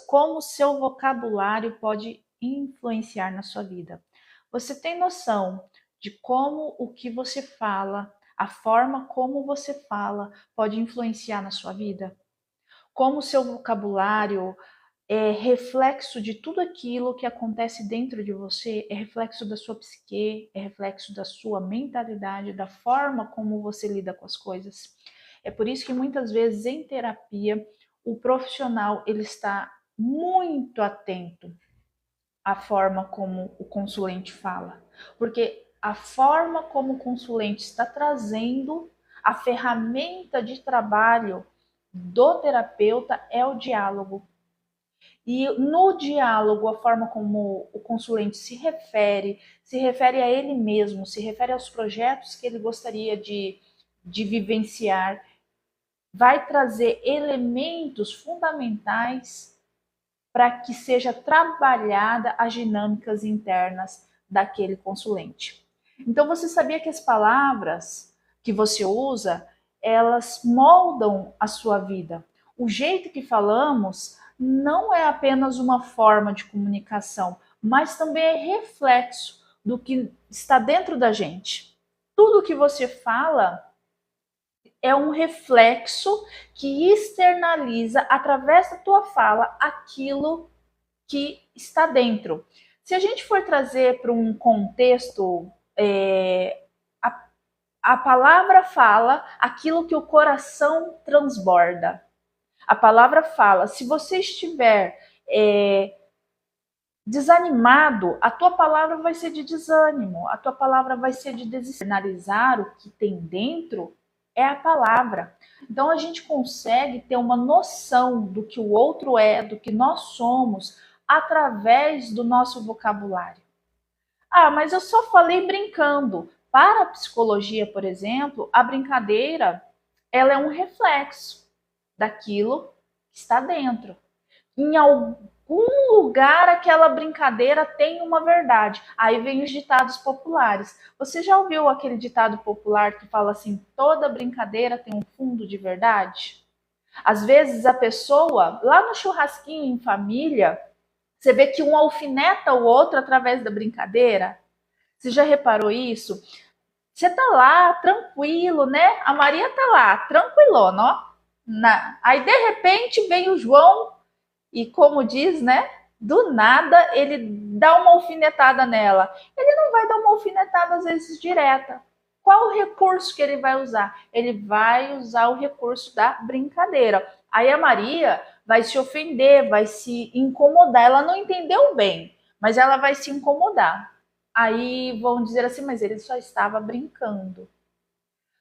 como o seu vocabulário pode influenciar na sua vida. Você tem noção de como o que você fala, a forma como você fala, pode influenciar na sua vida? Como o seu vocabulário é reflexo de tudo aquilo que acontece dentro de você, é reflexo da sua psique, é reflexo da sua mentalidade, da forma como você lida com as coisas. É por isso que muitas vezes em terapia o profissional ele está muito atento à forma como o consulente fala, porque a forma como o consulente está trazendo a ferramenta de trabalho do terapeuta é o diálogo. E no diálogo, a forma como o consulente se refere a ele mesmo, se refere aos projetos que ele gostaria de vivenciar, vai trazer elementos fundamentais para que seja trabalhada as dinâmicas internas daquele consulente. Então, você sabia que as palavras que você usa, elas moldam a sua vida. O jeito que falamos não é apenas uma forma de comunicação, mas também é reflexo do que está dentro da gente. Tudo que você fala é um reflexo que externaliza através da tua fala aquilo que está dentro. Se a gente for trazer para um contexto, a palavra fala aquilo que o coração transborda. A palavra fala. Se você estiver desanimado, a tua palavra vai ser de desânimo, a tua palavra vai ser de desexternalizar o que tem dentro, é a palavra. Então a gente consegue ter uma noção do que o outro é, do que nós somos, através do nosso vocabulário. Ah, mas eu só falei brincando. Para a psicologia, por exemplo, a brincadeira ela é um reflexo daquilo que está dentro. Em algum lugar aquela brincadeira tem uma verdade. Aí vem os ditados populares. Você já ouviu aquele ditado popular que fala assim: toda brincadeira tem um fundo de verdade? Às vezes a pessoa, lá no churrasquinho em família, você vê que um alfineta o outro através da brincadeira. Você já reparou isso? Você tá lá, tranquilo, né? A Maria tá lá, tranquilona, ó. Aí, de repente, vem o João e, como diz, né? Do nada, ele dá uma alfinetada nela. Ele não vai dar uma alfinetada, às vezes, direta. Qual o recurso que ele vai usar? Ele vai usar o recurso da brincadeira. Aí a Maria vai se ofender, vai se incomodar. Ela não entendeu bem, mas ela vai se incomodar. Aí vão dizer assim, mas ele só estava brincando.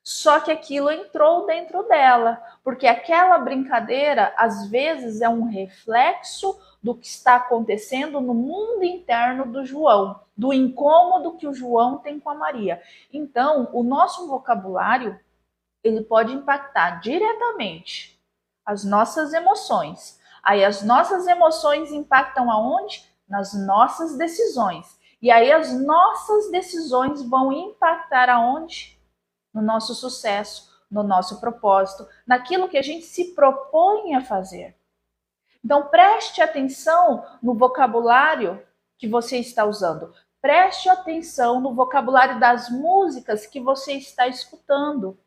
Só que aquilo entrou dentro dela, porque aquela brincadeira, às vezes, é um reflexo do que está acontecendo no mundo interno do João, do incômodo que o João tem com a Maria. Então, o nosso vocabulário, ele pode impactar diretamente as nossas emoções. Aí as nossas emoções impactam aonde? Nas nossas decisões. E aí as nossas decisões vão impactar aonde? No nosso sucesso, no nosso propósito, naquilo que a gente se propõe a fazer. Então preste atenção no vocabulário que você está usando. Preste atenção no vocabulário das músicas que você está escutando.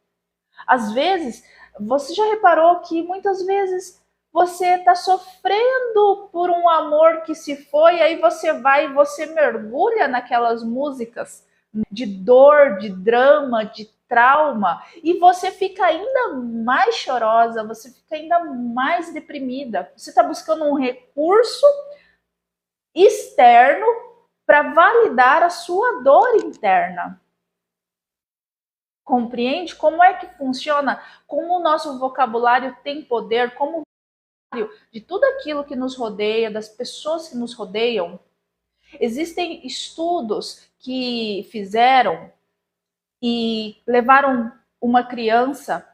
Às vezes, você já reparou que muitas vezes você está sofrendo por um amor que se foi, aí você vai e você mergulha naquelas músicas de dor, de drama, de trauma, e você fica ainda mais chorosa, você fica ainda mais deprimida. Você está buscando um recurso externo para validar a sua dor interna. Compreende como é que funciona, como o nosso vocabulário tem poder, como de tudo aquilo que nos rodeia, das pessoas que nos rodeiam. Existem estudos que fizeram e levaram uma criança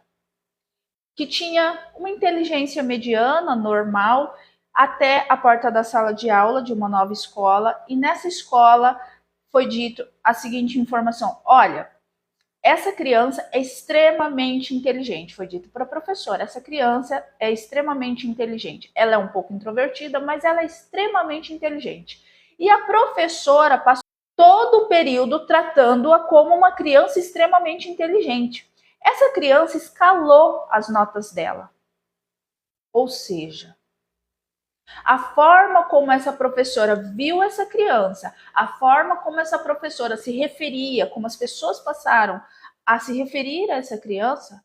que tinha uma inteligência mediana, normal, até a porta da sala de aula de uma nova escola, e nessa escola foi dito a seguinte informação: olha, essa criança é extremamente inteligente. Foi dito para a professora, essa criança é extremamente inteligente. Ela é um pouco introvertida, mas ela é extremamente inteligente. E a professora passou todo o período tratando-a como uma criança extremamente inteligente. Essa criança escalou as notas dela. Ou seja, a forma como essa professora viu essa criança, a forma como essa professora se referia, como as pessoas passaram a se referir a essa criança,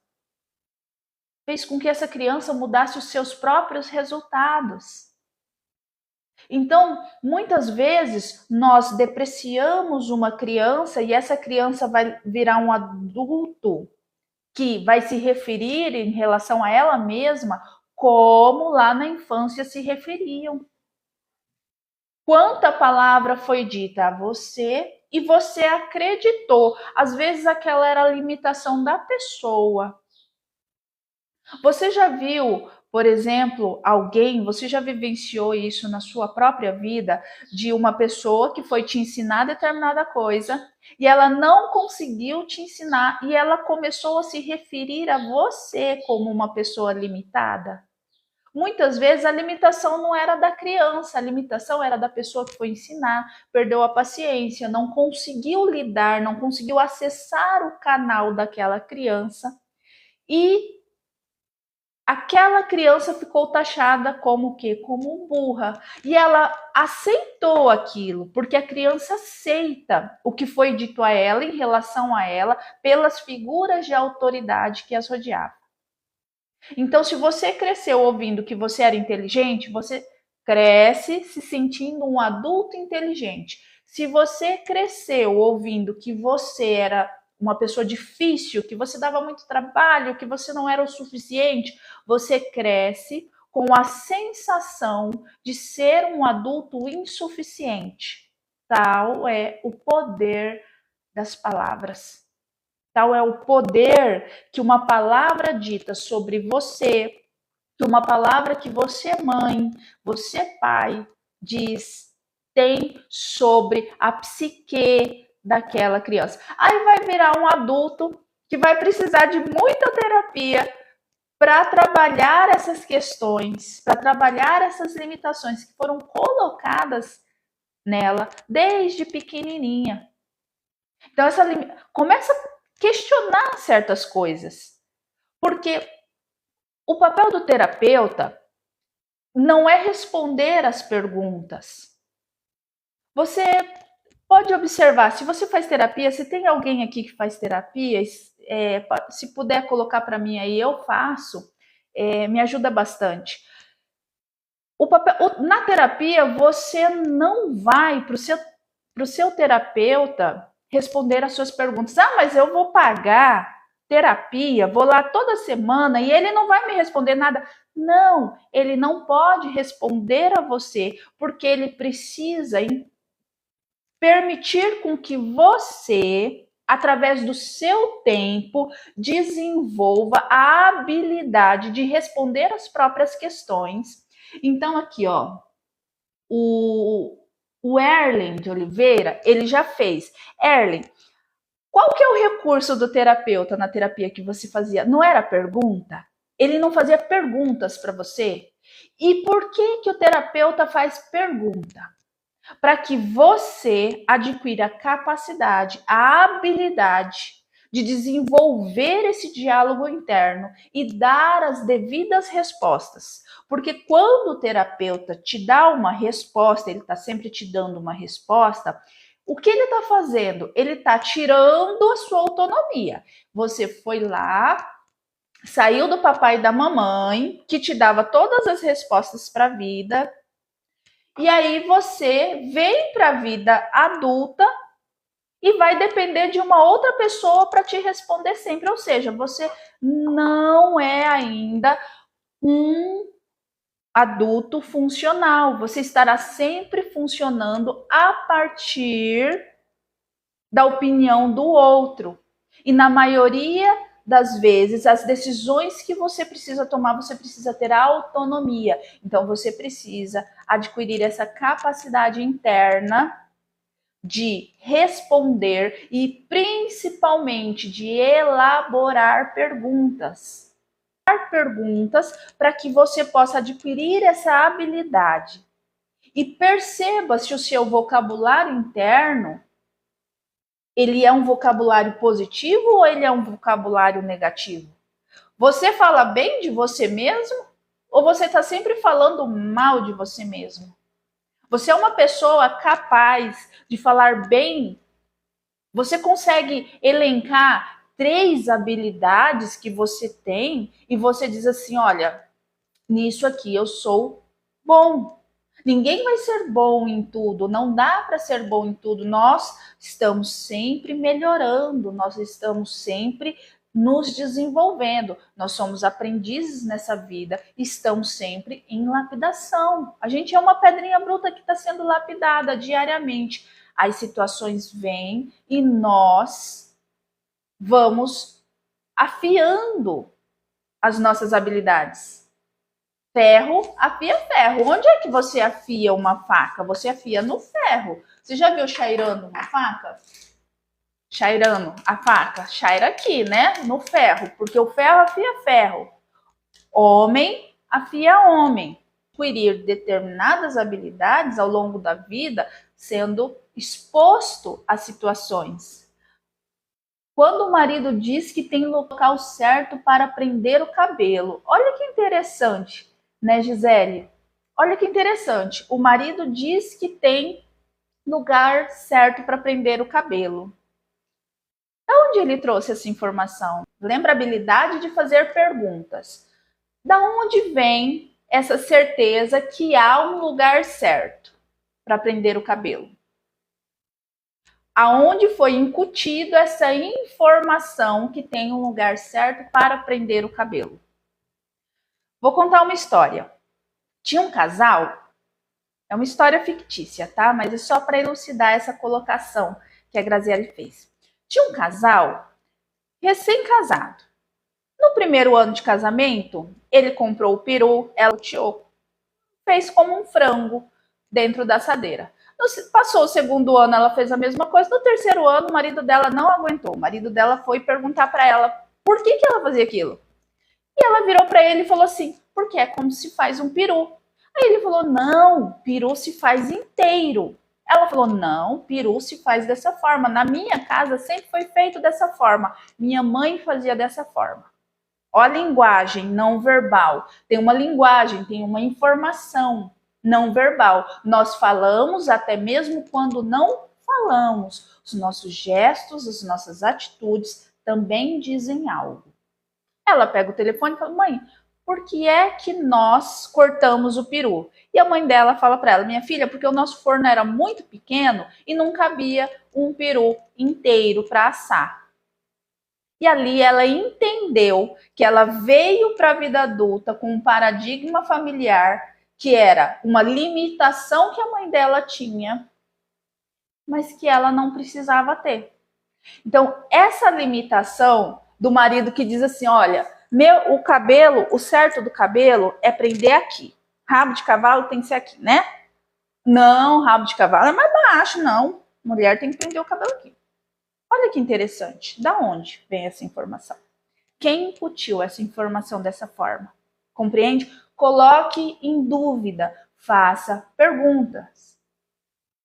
fez com que essa criança mudasse os seus próprios resultados. Então, muitas vezes, nós depreciamos uma criança e essa criança vai virar um adulto que vai se referir em relação a ela mesma como lá na infância se referiam. Quanta palavra foi dita a você e você acreditou. Às vezes aquela era a limitação da pessoa. Você já viu, por exemplo, você já vivenciou isso na sua própria vida, de uma pessoa que foi te ensinar determinada coisa e ela não conseguiu te ensinar e ela começou a se referir a você como uma pessoa limitada? Muitas vezes a limitação não era da criança, a limitação era da pessoa que foi ensinar, perdeu a paciência, não conseguiu lidar, não conseguiu acessar o canal daquela criança e aquela criança ficou taxada como o quê? Como burra. E ela aceitou aquilo, porque a criança aceita o que foi dito a ela em relação a ela pelas figuras de autoridade que as rodeavam. Então, se você cresceu ouvindo que você era inteligente, você cresce se sentindo um adulto inteligente. Se você cresceu ouvindo que você era uma pessoa difícil, que você dava muito trabalho, que você não era o suficiente, você cresce com a sensação de ser um adulto insuficiente. Tal é o poder das palavras. Tal é o poder que uma palavra dita sobre você, que uma palavra que você, mãe, você, pai, tem sobre a psique daquela criança. Aí vai virar um adulto que vai precisar de muita terapia para trabalhar essas questões, para trabalhar essas limitações que foram colocadas nela desde pequenininha. Então, começa a questionar certas coisas. Porque o papel do terapeuta não é responder as perguntas. Você pode observar, se você faz terapia, se tem alguém aqui que faz terapia, se puder colocar para mim aí, eu faço, me ajuda bastante. Na terapia, você não vai para o seu terapeuta responder as suas perguntas. Ah, mas eu vou pagar terapia, vou lá toda semana e ele não vai me responder nada. Não, ele não pode responder a você, porque ele precisa permitir com que você, através do seu tempo, desenvolva a habilidade de responder as próprias questões. Então, aqui, ó, o Erlen de Oliveira, ele já fez. Erlen, qual que é o recurso do terapeuta na terapia que você fazia? Não era pergunta? Ele não fazia perguntas para você? E por que o terapeuta faz pergunta? Para que você adquira a capacidade, a habilidade de desenvolver esse diálogo interno e dar as devidas respostas. Porque quando o terapeuta te dá uma resposta, ele está sempre te dando uma resposta, o que ele está fazendo? Ele está tirando a sua autonomia. Você foi lá, saiu do papai e da mamãe, que te dava todas as respostas para a vida, e aí você vem para a vida adulta e vai depender de uma outra pessoa para te responder sempre. Ou seja, você não é ainda um adulto funcional. Você estará sempre funcionando a partir da opinião do outro. E na maioria das vezes, as decisões que você precisa tomar, você precisa ter autonomia. Então, você precisa adquirir essa capacidade interna de responder e principalmente de elaborar perguntas. Perguntas para que você possa adquirir essa habilidade. E perceba se o seu vocabulário interno ele é um vocabulário positivo ou ele é um vocabulário negativo? Você fala bem de você mesmo ou você está sempre falando mal de você mesmo? Você é uma pessoa capaz de falar bem? Você consegue elencar 3 habilidades que você tem e você diz assim, olha, nisso aqui eu sou bom. Ninguém vai ser bom em tudo, não dá para ser bom em tudo. Nós estamos sempre melhorando, nós estamos sempre nos desenvolvendo. Nós somos aprendizes nessa vida, estamos sempre em lapidação. A gente é uma pedrinha bruta que está sendo lapidada diariamente. As situações vêm e nós vamos afiando as nossas habilidades. Ferro afia ferro. Onde é que você afia uma faca? Você afia no ferro. Você já viu chairando uma faca? Chairando a faca? Chaira aqui, né? No ferro, porque o ferro afia ferro. Homem afia homem. Adquirir determinadas habilidades ao longo da vida, sendo exposto a situações. Quando o marido diz que tem local certo para prender o cabelo, olha que interessante, né, Gisele? Olha que interessante. O marido diz que tem lugar certo para prender o cabelo. De onde ele trouxe essa informação? Lembra a habilidade de fazer perguntas. Da onde vem essa certeza que há um lugar certo para prender o cabelo? Aonde foi incutido essa informação que tem um lugar certo para prender o cabelo? Vou contar uma história. Tinha um casal, é uma história fictícia, tá? Mas é só para elucidar essa colocação que a Graziele fez. Tinha um casal recém-casado. No primeiro ano de casamento, ele comprou o peru, ela o fez como um frango dentro da assadeira. Passou o segundo ano, ela fez a mesma coisa. No terceiro ano, o marido dela não aguentou. O marido dela foi perguntar para ela por que ela fazia aquilo. E ela virou para ele e falou assim, porque é como se faz um peru. Aí ele falou, não, peru se faz inteiro. Ela falou, não, peru se faz dessa forma. Na minha casa sempre foi feito dessa forma. Minha mãe fazia dessa forma. Ó, a linguagem não verbal. Tem uma linguagem, tem uma informação não verbal. Nós falamos até mesmo quando não falamos. Os nossos gestos, as nossas atitudes também dizem algo. Ela pega o telefone e fala, mãe, por que é que nós cortamos o peru? E a mãe dela fala para ela, minha filha, porque o nosso forno era muito pequeno e não cabia um peru inteiro para assar. E ali ela entendeu que ela veio para a vida adulta com um paradigma familiar que era uma limitação que a mãe dela tinha, mas que ela não precisava ter. Então, essa limitação do marido que diz assim, olha, o cabelo, o certo do cabelo é prender aqui. Rabo de cavalo tem que ser aqui, né? Não, rabo de cavalo é mais baixo, não. Mulher tem que prender o cabelo aqui. Olha que interessante. Da onde vem essa informação? Quem incutiu essa informação dessa forma? Compreende? Coloque em dúvida, faça perguntas.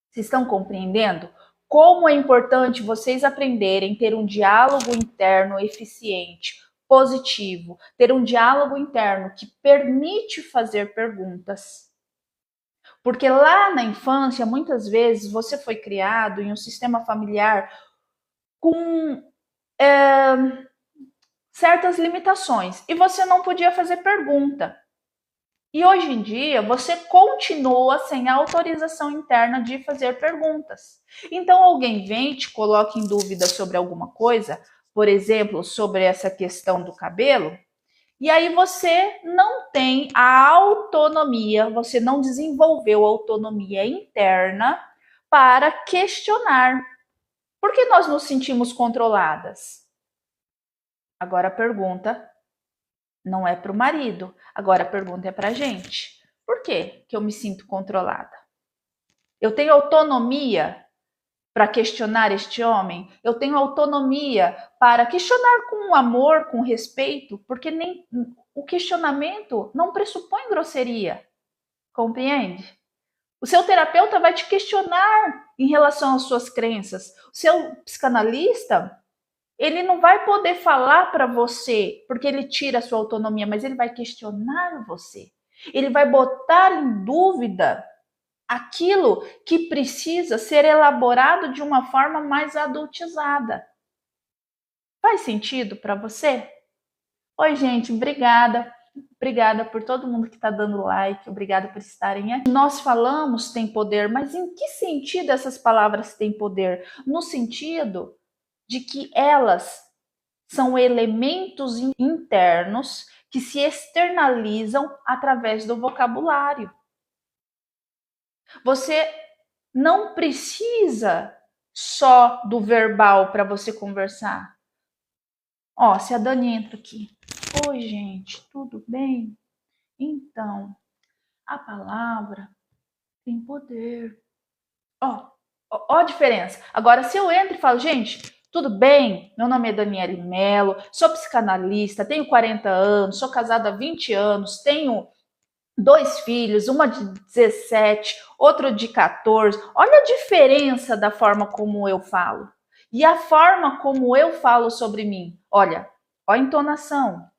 Vocês estão compreendendo como é importante vocês aprenderem a ter um diálogo interno eficiente, positivo, ter um diálogo interno que permite fazer perguntas? Porque lá na infância, muitas vezes, você foi criado em um sistema familiar com certas limitações e você não podia fazer pergunta. E hoje em dia, você continua sem a autorização interna de fazer perguntas. Então, alguém vem e te coloca em dúvida sobre alguma coisa, por exemplo, sobre essa questão do cabelo, e aí você não tem a autonomia, você não desenvolveu a autonomia interna para questionar. Por que nós nos sentimos controladas? Agora a pergunta não é para o marido. Agora a pergunta é para a gente. Por que eu me sinto controlada? Eu tenho autonomia para questionar este homem? Eu tenho autonomia para questionar com amor, com respeito, porque nem o questionamento não pressupõe grosseria. Compreende? O seu terapeuta vai te questionar em relação às suas crenças. O seu psicanalista, ele não vai poder falar para você, porque ele tira a sua autonomia, mas ele vai questionar você. Ele vai botar em dúvida aquilo que precisa ser elaborado de uma forma mais adultizada. Faz sentido para você? Oi, gente, obrigada. Obrigada por todo mundo que está dando like, obrigada por estarem aqui. Nós falamos tem poder, mas em que sentido essas palavras têm poder? No sentido de que elas são elementos internos que se externalizam através do vocabulário. Você não precisa só do verbal para você conversar. Ó, se a Dani entra aqui. Oi, gente, tudo bem? Então, a palavra tem poder. Ó a diferença. Agora, se eu entro e falo, gente, tudo bem? Meu nome é Daniele Mello, sou psicanalista, tenho 40 anos, sou casada há 20 anos, tenho 2 filhos, uma de 17, outro de 14. Olha a diferença da forma como eu falo. E a forma como eu falo sobre mim. Olha a entonação.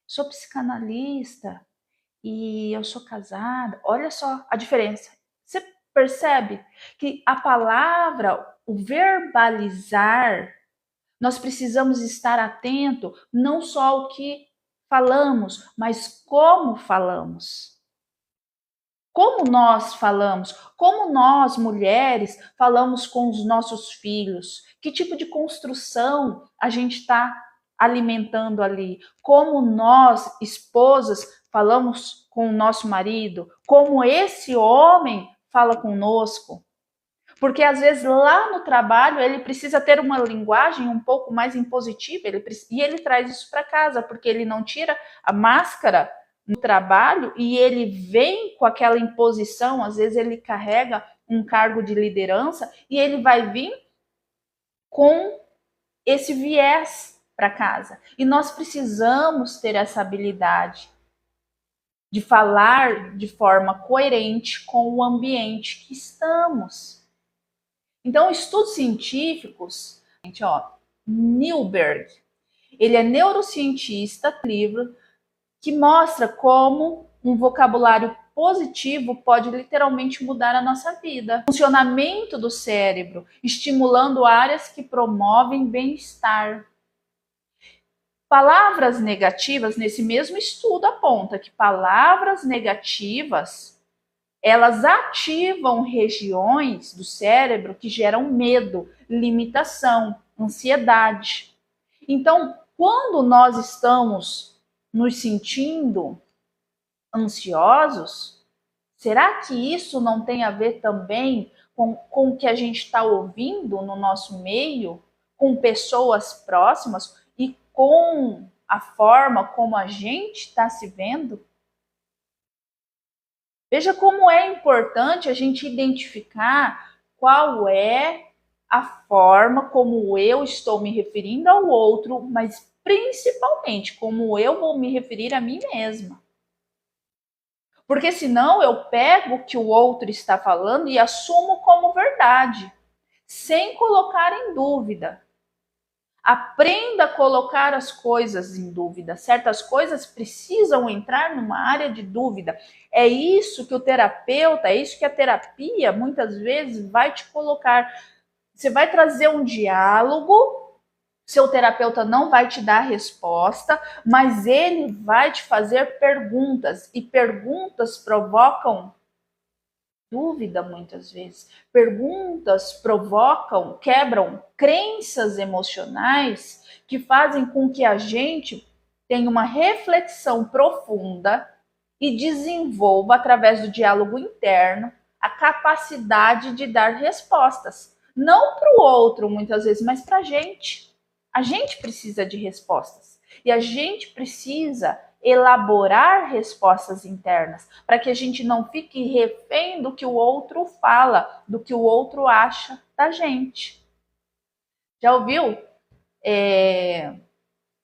Sou psicanalista e eu sou casada. Olha só a diferença. Você percebe que a palavra, o verbalizar, nós precisamos estar atento não só ao que falamos, mas como falamos. Como nós falamos, como nós, mulheres, falamos com os nossos filhos, que tipo de construção a gente está alimentando ali, como nós, esposas, falamos com o nosso marido, como esse homem fala conosco. Porque às vezes lá no trabalho ele precisa ter uma linguagem um pouco mais impositiva, e ele traz isso para casa, porque ele não tira a máscara no trabalho e ele vem com aquela imposição, às vezes ele carrega um cargo de liderança e ele vai vir com esse viés para casa. E nós precisamos ter essa habilidade de falar de forma coerente com o ambiente que estamos. Então, estudos científicos, gente, ó, Newberg, ele é neurocientista, livro que mostra como um vocabulário positivo pode literalmente mudar a nossa vida. Funcionamento do cérebro, estimulando áreas que promovem bem-estar. Palavras negativas, nesse mesmo estudo aponta que palavras negativas, elas ativam regiões do cérebro que geram medo, limitação, ansiedade. Então, quando nós estamos nos sentindo ansiosos, será que isso não tem a ver também com o que a gente está ouvindo no nosso meio, com pessoas próximas e com a forma como a gente está se vendo? Veja como é importante a gente identificar qual é a forma como eu estou me referindo ao outro, mas principalmente como eu vou me referir a mim mesma. Porque senão eu pego o que o outro está falando e assumo como verdade, sem colocar em dúvida. Aprenda a colocar as coisas em dúvida. Certas coisas precisam entrar numa área de dúvida. É isso que o terapeuta, é isso que a terapia muitas vezes vai te colocar. Você vai trazer um diálogo, seu terapeuta não vai te dar resposta, mas ele vai te fazer perguntas. E perguntas provocam dúvida muitas vezes. Perguntas provocam, quebram crenças emocionais que fazem com que a gente tenha uma reflexão profunda e desenvolva, através do diálogo interno, a capacidade de dar respostas. Não para o outro, muitas vezes, mas para a gente. A gente precisa de respostas. E a gente precisa elaborar respostas internas, para que a gente não fique refém do que o outro fala, do que o outro acha da gente. Já ouviu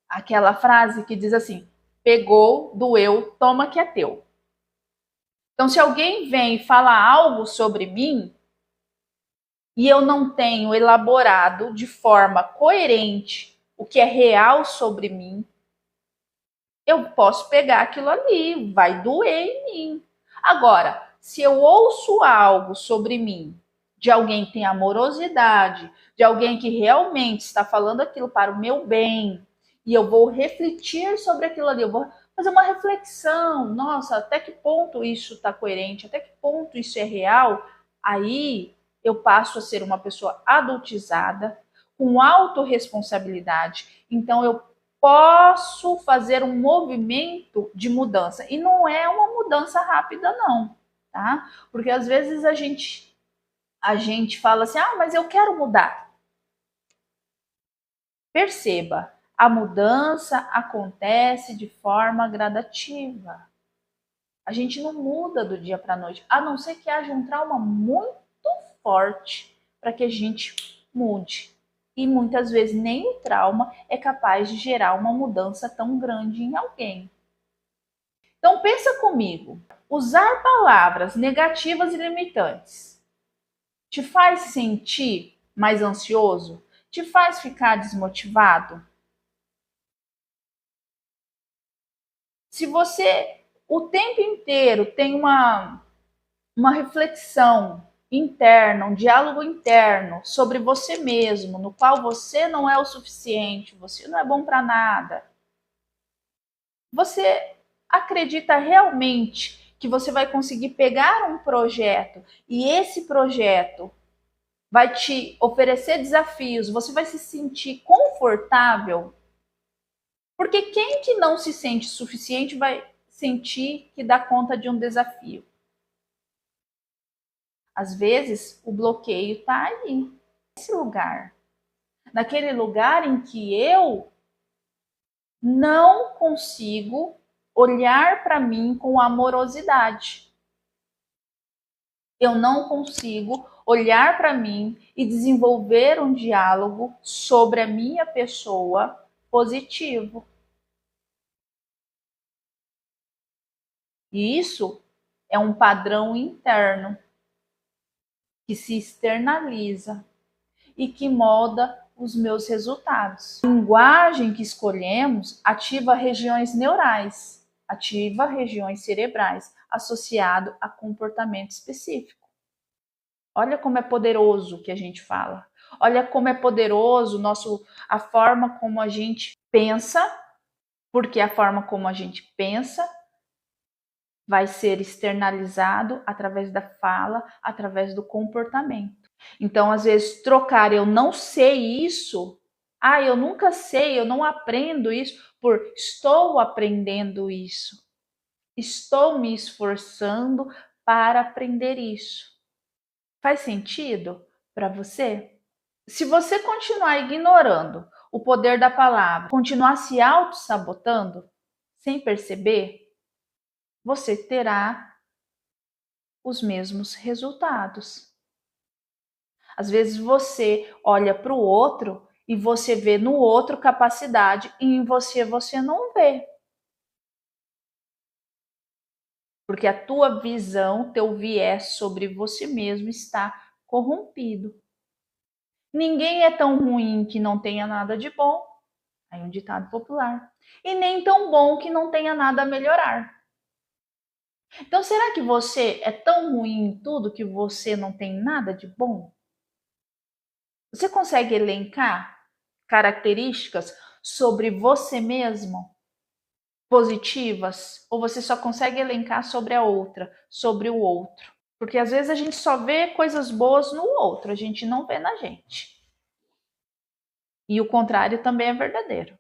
aquela frase que diz assim: pegou, doeu, toma que é teu. Então, se alguém vem e fala algo sobre mim e eu não tenho elaborado de forma coerente o que é real sobre mim, eu posso pegar aquilo ali, vai doer em mim. Agora, se eu ouço algo sobre mim, de alguém que tem amorosidade, de alguém que realmente está falando aquilo para o meu bem, e eu vou refletir sobre aquilo ali, eu vou fazer uma reflexão, nossa, até que ponto isso está coerente, até que ponto isso é real, aí eu passo a ser uma pessoa adultizada, com autorresponsabilidade, então eu posso fazer um movimento de mudança. E não é uma mudança rápida, não, tá? Porque às vezes a gente fala assim, mas eu quero mudar. Perceba, a mudança acontece de forma gradativa. A gente não muda do dia para a noite, a não ser que haja um trauma muito forte para que a gente mude. E muitas vezes nem o trauma é capaz de gerar uma mudança tão grande em alguém. Então pensa comigo, usar palavras negativas e limitantes te faz sentir mais ansioso? Te faz ficar desmotivado? Se você o tempo inteiro tem uma reflexão interna, um diálogo interno sobre você mesmo, no qual você não é o suficiente, você não é bom para nada. Você acredita realmente que você vai conseguir pegar um projeto e esse projeto vai te oferecer desafios, você vai se sentir confortável? Porque quem que não se sente suficiente vai sentir que dá conta de um desafio? Às vezes, o bloqueio está aí, nesse lugar. Naquele lugar em que eu não consigo olhar para mim com amorosidade. Eu não consigo olhar para mim e desenvolver um diálogo sobre a minha pessoa positivo. E isso é um padrão interno que se externaliza e que molda os meus resultados. A linguagem que escolhemos ativa regiões neurais, ativa regiões cerebrais, associado a comportamento específico. Olha como é poderoso o que a gente fala. Olha como é poderoso a forma como a gente pensa, porque a forma como a gente pensa vai ser externalizado através da fala, através do comportamento. Então, às vezes, trocar eu não sei isso, eu nunca sei, eu não aprendo isso, por estou aprendendo isso. Estou me esforçando para aprender isso. Faz sentido para você? Se você continuar ignorando o poder da palavra, continuar se auto-sabotando, sem perceber, você terá os mesmos resultados. Às vezes você olha para o outro e você vê no outro capacidade e em você não vê. Porque a tua visão, teu viés sobre você mesmo está corrompido. Ninguém é tão ruim que não tenha nada de bom. Aí um ditado popular. E nem tão bom que não tenha nada a melhorar. Então, será que você é tão ruim em tudo que você não tem nada de bom? Você consegue elencar características sobre você mesmo positivas? Ou você só consegue elencar sobre a outra, sobre o outro? Porque às vezes a gente só vê coisas boas no outro, a gente não vê na gente. E o contrário também é verdadeiro.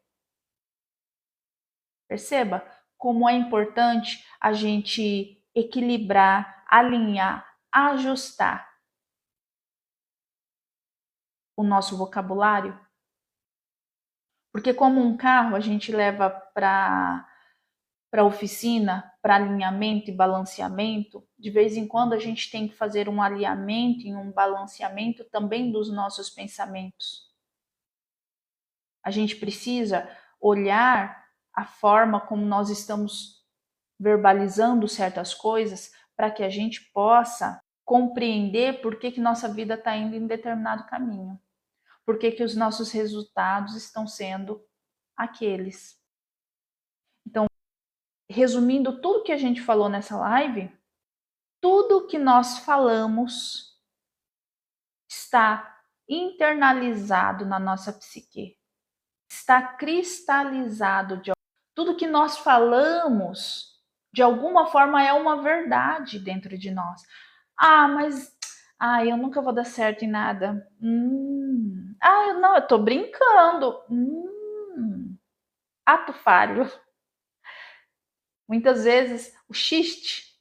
Perceba como é importante a gente equilibrar, alinhar, ajustar o nosso vocabulário. Porque como um carro a gente leva para para oficina, para alinhamento e balanceamento, de vez em quando a gente tem que fazer um alinhamento e um balanceamento também dos nossos pensamentos. A gente precisa olhar a forma como nós estamos verbalizando certas coisas para que a gente possa compreender por que nossa vida está indo em determinado caminho. Por que os nossos resultados estão sendo aqueles. Então, resumindo tudo que a gente falou nessa live, tudo que nós falamos está internalizado na nossa psique. Está cristalizado. Tudo que nós falamos, de alguma forma, é uma verdade dentro de nós. Mas eu nunca vou dar certo em nada. Não, eu tô brincando. Ato falho. Muitas vezes, o xiste.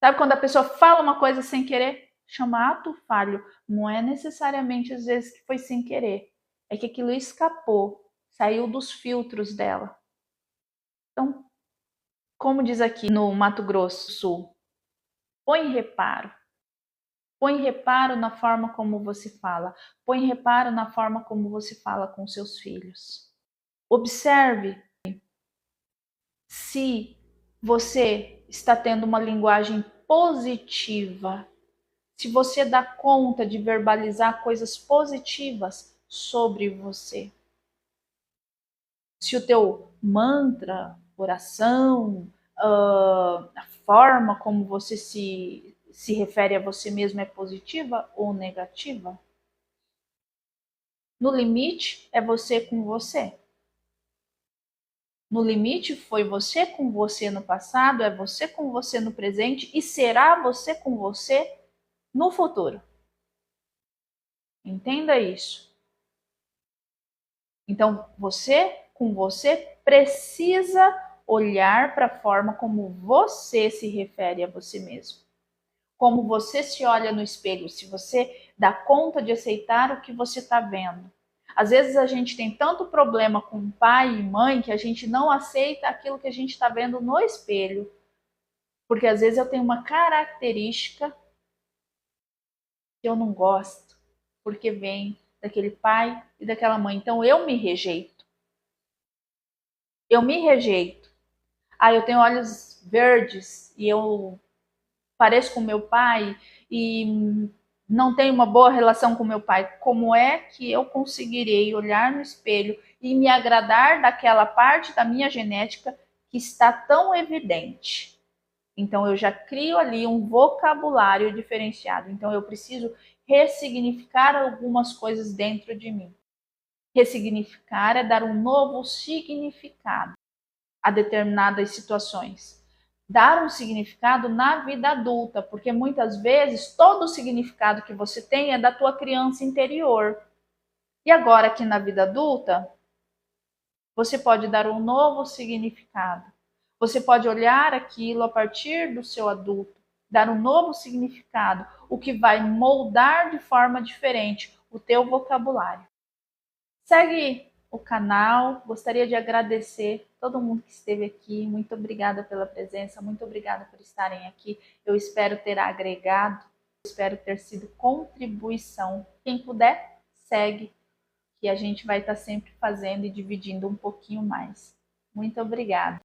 Sabe quando a pessoa fala uma coisa sem querer? Chama ato falho. Não é necessariamente às vezes que foi sem querer. É que aquilo escapou, saiu dos filtros dela. Então, como diz aqui no Mato Grosso do Sul, põe reparo. Põe reparo na forma como você fala. Põe reparo na forma como você fala com seus filhos. Observe se você está tendo uma linguagem positiva, se você dá conta de verbalizar coisas positivas sobre você. Se o teu mantra, oração, a forma como você se refere a você mesmo é positiva ou negativa. No limite, é você com você. No limite, foi você com você no passado, é você com você no presente e será você com você no futuro. Entenda isso. Então, você com você precisa olhar para a forma como você se refere a você mesmo. Como você se olha no espelho, se você dá conta de aceitar o que você está vendo. Às vezes a gente tem tanto problema com pai e mãe que a gente não aceita aquilo que a gente está vendo no espelho. Porque às vezes eu tenho uma característica que eu não gosto, porque vem daquele pai e daquela mãe. Então eu me rejeito. Eu me rejeito. Eu tenho olhos verdes e eu pareço com meu pai e não tenho uma boa relação com meu pai. Como é que eu conseguirei olhar no espelho e me agradar daquela parte da minha genética que está tão evidente? Então eu já crio ali um vocabulário diferenciado. Então eu preciso ressignificar algumas coisas dentro de mim. Ressignificar é dar um novo significado a determinadas situações. Dar um significado na vida adulta, porque muitas vezes todo o significado que você tem é da tua criança interior. E agora aqui na vida adulta, você pode dar um novo significado. Você pode olhar aquilo a partir do seu adulto, dar um novo significado, o que vai moldar de forma diferente o teu vocabulário. Segue o canal, gostaria de agradecer todo mundo que esteve aqui, muito obrigada pela presença, muito obrigada por estarem aqui, eu espero ter agregado, espero ter sido contribuição. Quem puder, segue, que a gente vai estar sempre fazendo e dividindo um pouquinho mais. Muito obrigada.